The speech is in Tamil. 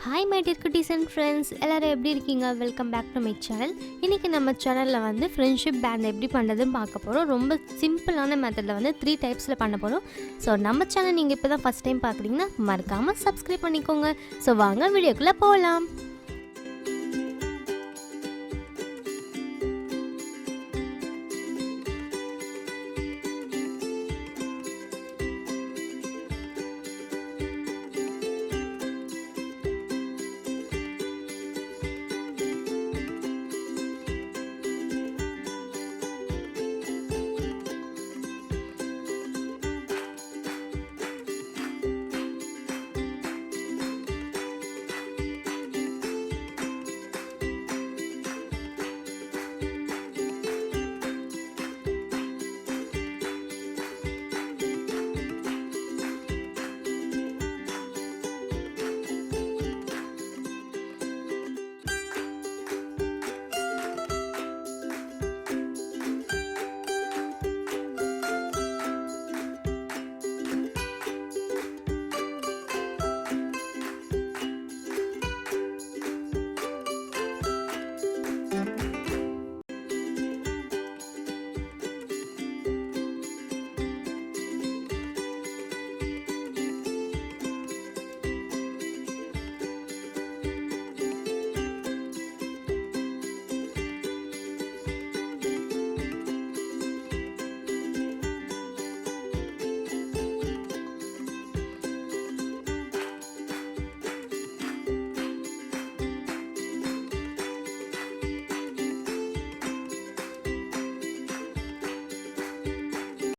Hi my dear cuties and friends, எல்லாரும் எப்படி இருக்கீங்க? Welcome back to my channel. இன்னைக்கு நம்ம சேனலில் வந்து ஃப்ரெண்ட்ஷிப் பேண்ட் எப்படி பண்ணுறதுன்னு பார்க்க போகிறோம். ரொம்ப சிம்பிளான மெத்தடில் வந்து 3 டைப்ஸில் பண்ண போகிறோம். ஸோ நம்ம சேனல் நீங்கள் இப்போ தான் ஃபஸ்ட் டைம் பார்க்குறீங்கன்னா மறக்காமல் சப்ஸ்கிரைப் பண்ணிக்கோங்க. ஸோ வாங்க வீடியோக்குள்ளே போகலாம்.